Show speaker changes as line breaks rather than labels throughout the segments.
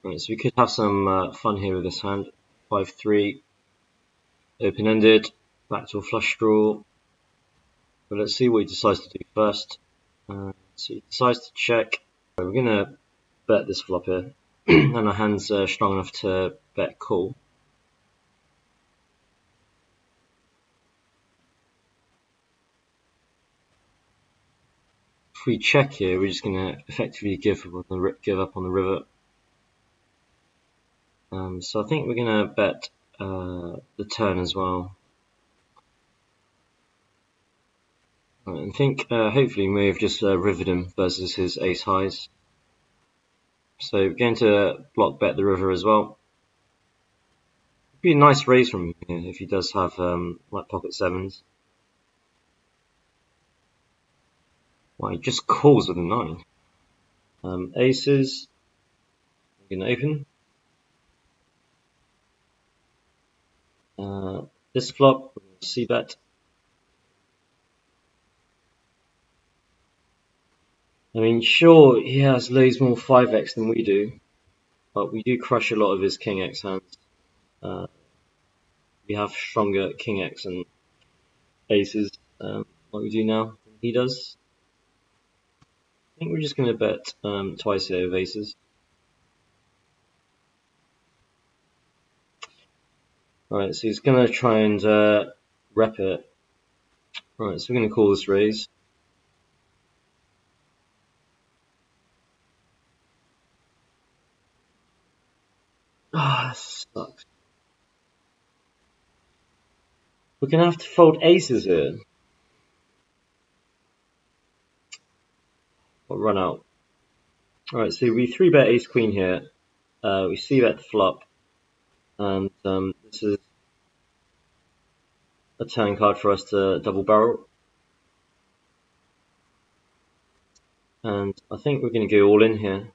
Right, so we could have some fun here with this hand. 5-3, open-ended, backdoor flush draw. But let's see what he decides to do first. So he decides to check. We're going to bet this flop here. And our hand's strong enough to bet call. If we check here, we're just going to effectively give up on the river. So I think we're going to bet the turn as well. I think hopefully we may have just rivered him versus his ace highs. So we're going to block bet the river as well. It'd be a nice raise from him here if he does have like pocket sevens. Well, he just calls with a 9. Aces, we're going to open. This flop, we're going to c-bet. I mean, sure, he has loads more 5x than we do, but we do crush a lot of his king x hands. We have stronger king x and aces like we do now than he does. I think we're just going to bet twice here with aces. Alright, so he's going to try and rep it. Alright, so we're going to call this raise. Ah, this sucks. We're going to have to fold aces here. Or run out. Alright, so we 3-bet ace queen here. We c-bet the flop. And this is a turn card for us to double barrel. And I think we're going to go all in here.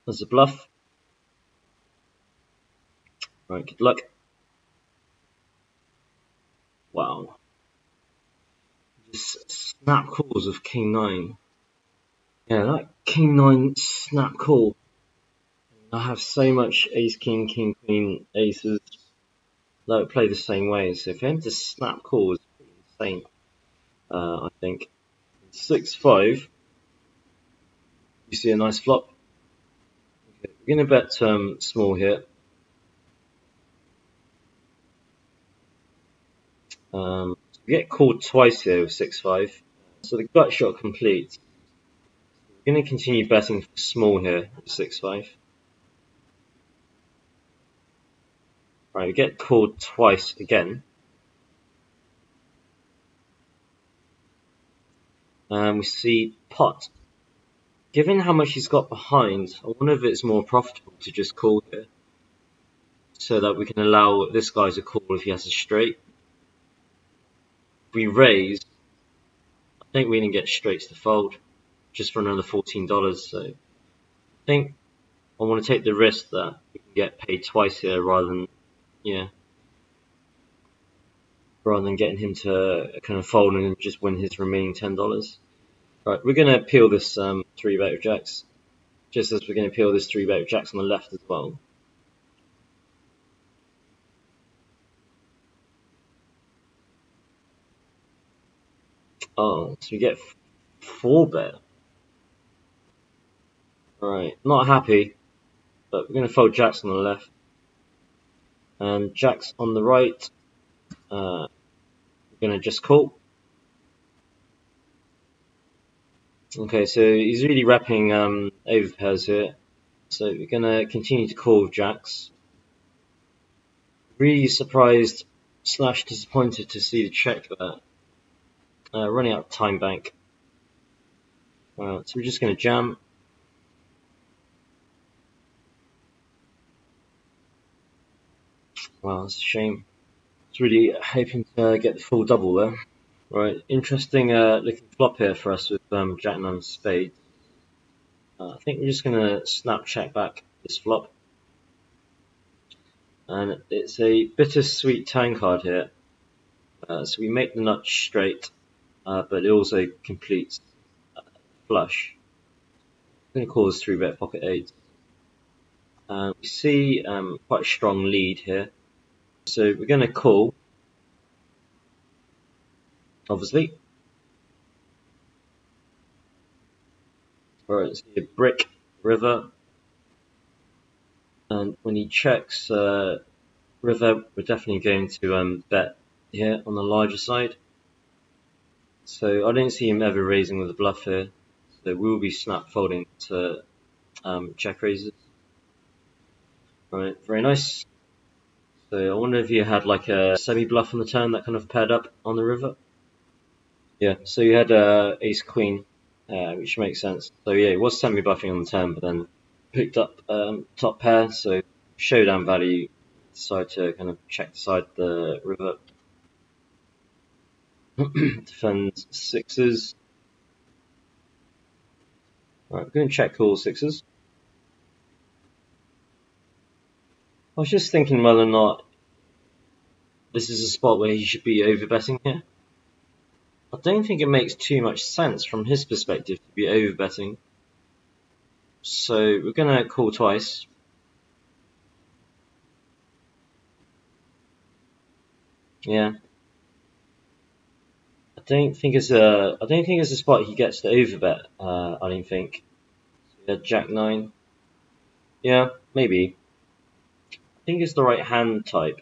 As a bluff. Right, good luck. Wow. Just snap calls of king 9. Yeah, that king 9 snap call. I have so much ace king, king queen, aces that would play the same way. So for him to snap call is pretty insane, I think. 6-5. You see a nice flop. Okay, we're going to bet small here. So we get called twice here with 6-5. So the gut shot completes. We're going to continue betting small here with 6-5. Right, we get called twice again. And we see pot. Given how much he's got behind, I wonder if it's more profitable to just call here. So that we can allow this guy to call if he has a straight. If we raise, I think we're going to get straights to fold. Just for another $14. So I think I want to take the risk that we can get paid twice here rather than getting him to kind of fold and just win his remaining $10. Right, we're going to peel this 3-bet with jacks, just as we're going to peel this 3-bet with jacks on the left as well. Oh, so we get 4-bet. Alright, not happy, but we're going to fold jacks on the left. And jacks on the right, we're going to just call. Okay, so he's really repping overpairs here. So we're going to continue to call with jacks. Really surprised / disappointed to see the check there. Running out of time bank. So we're just going to jam. Wow, that's a shame. I was really hoping to get the full double there. Right, interesting looking flop here for us with Jack 9 spade. I think we're just going to snap check back this flop. And it's a bittersweet turn card here. So we make the nut straight, but it also completes flush. going to call this 3-bet pocket 8. We see quite a strong lead here, so we're going to call, obviously. Alright, so a brick river, and when he checks river, we're definitely going to bet here on the larger side. So I don't see him ever raising with a bluff here, so we'll be snap folding to check raises. Right, very nice. So I wonder if you had like a semi-bluff on the turn that kind of paired up on the river. Yeah, so you had ace queen, which makes sense. So yeah, it was semi-bluffing on the turn, but then picked up top pair, so showdown value, decided to kind of check aside the river. Defend 6s. Alright, we're going to check all 6s. I was just thinking whether or not this is a spot where he should be overbetting here. I don't think it makes too much sense from his perspective to be overbetting. So we're going to call twice. Yeah. I don't think it's a spot he gets to overbet. I don't think. So Jack 9. Yeah, maybe. I think it's the right hand type.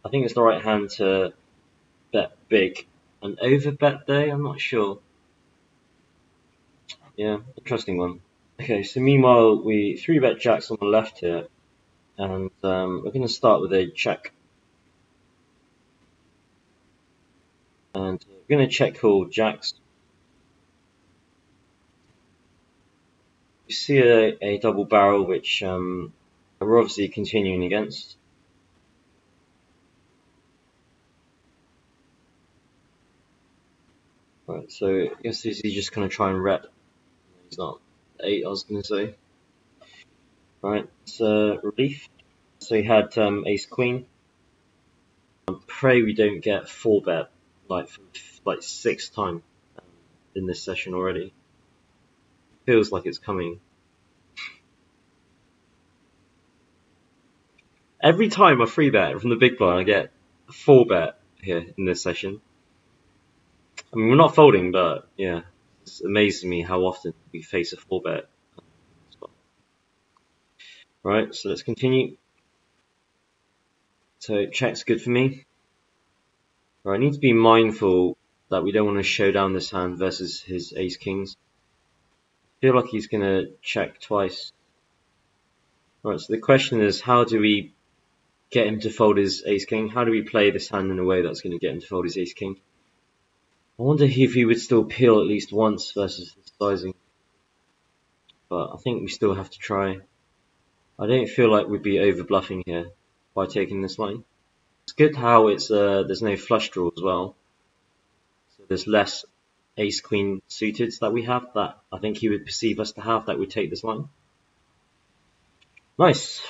I think it's the right hand to bet big. An overbet though, I'm not sure. Yeah, interesting one. Okay, so meanwhile we 3-bet jacks on the left here, and we're going to start with a check. And we're going to check call jacks. We see a double barrel, which we're obviously continuing against. Right, so I guess he's just going to try and rep. He's not 8, I was going to say. Right, so relief. So he had ace queen. Pray we don't get 4-bet like 6 times in this session already. Feels like it's coming. Every time I 3-bet from the big blind, I get a 4-bet here in this session. I mean, we're not folding, but yeah, it's amazing me how often we face a 4-bet. Right, so let's continue. So check's good for me. Right, I need to be mindful that we don't want to show down this hand versus his ace kings. I feel like he's going to check twice. Right, so the question is, how do we get him to fold his ace king? How do we play this hand in a way that's going to get him to fold his ace king? I wonder if he would still peel at least once versus the sizing. But I think we still have to try. I don't feel like we'd be over bluffing here by taking this line. It's good how it's there's no flush draw as well. So there's less ace queen suited that we have that I think he would perceive us to have that would take this line. Nice.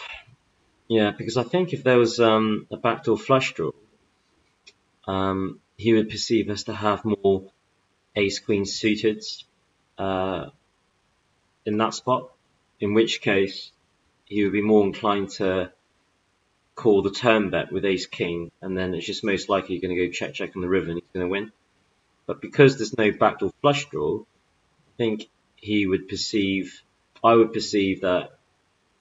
Yeah, because I think if there was a backdoor flush draw, he would perceive us to have more ace queen suited in that spot, in which case he would be more inclined to call the turn bet with ace king, and then it's just most likely going to go check check on the river and he's going to win. But because there's no backdoor flush draw, I think he would perceive, I would perceive that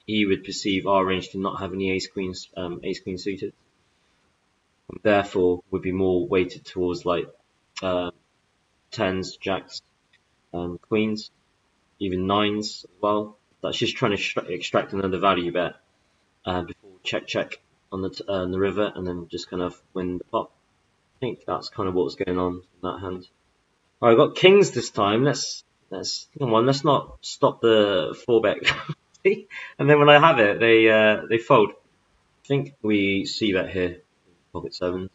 he would perceive our range to not have any ace queen suited, and therefore would be more weighted towards like tens, jacks, queens, even 9s as well. That's just trying to extract another value bet before check check on the river, and then just kind of win the pot. I think that's kind of what's going on in that hand. Alright, I've got kings this time. Let's come on, let's not stop the 4-bet. And then when I have it, they fold. I think we see that here, pocket 7s.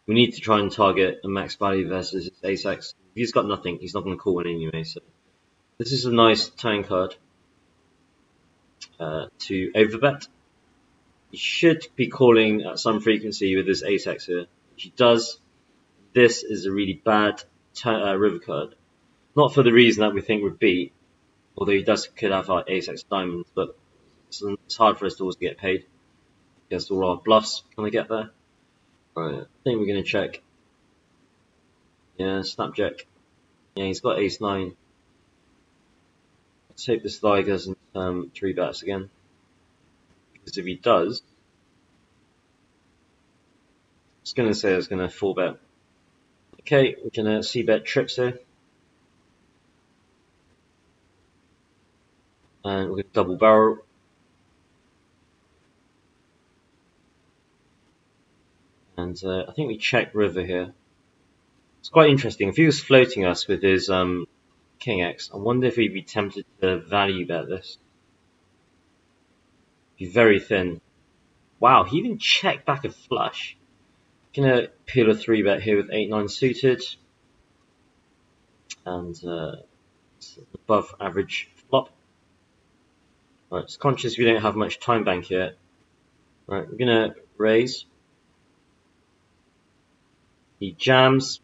We need to try and target a max value versus ace x. If he's got nothing, he's not going to call one anyway. So this is a nice turn card to overbet. He should be calling at some frequency with this ace x here, which he does. This is a really bad river card. Not for the reason that we think would beat, Although he could have like ace x diamonds, but it's hard for us to always get paid against all our bluffs when they get there. Right, I think we're gonna check. Yeah, snapjack. Yeah, he's got ace 9. Let's hope this guy doesn't 3-bet us again. Because if he does, I was gonna say I was gonna 4-bet. Okay, we're gonna c-bet trips here. And we're gonna double barrel. And I think we check river here. It's quite interesting. If he was floating us with his king x, I wonder if he'd be tempted to value bet this. Be very thin. Wow, he even checked back a flush. Gonna peel a 3-bet here with 8-9 suited. And it's above average flop. Right, it's conscious we don't have much time bank yet. Right, we're gonna raise. He jams.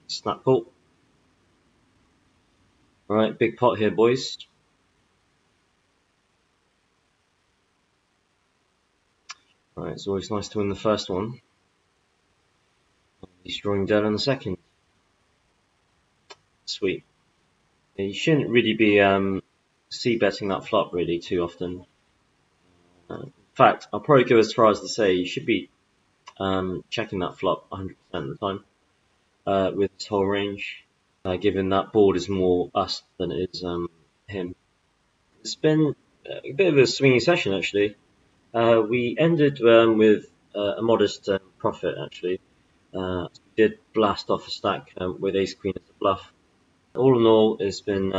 Snap call. Alright, big pot here, boys. Alright, it's always nice to win the first one. He's drawing dead on the second. Sweet. You shouldn't really be c-betting that flop really too often. In fact, I'll probably go as far as to say you should be checking that flop 100% of the time with his whole range, given that board is more us than it is him. It's been a bit of a swingy session actually. We ended with a modest profit actually. We did blast off a stack with ace queen as a bluff. All in all, it's been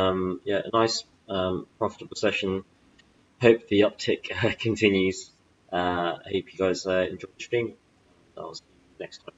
yeah, a nice profitable session. Hope the uptick continues. I hope you guys enjoyed the stream. I'll see you next time.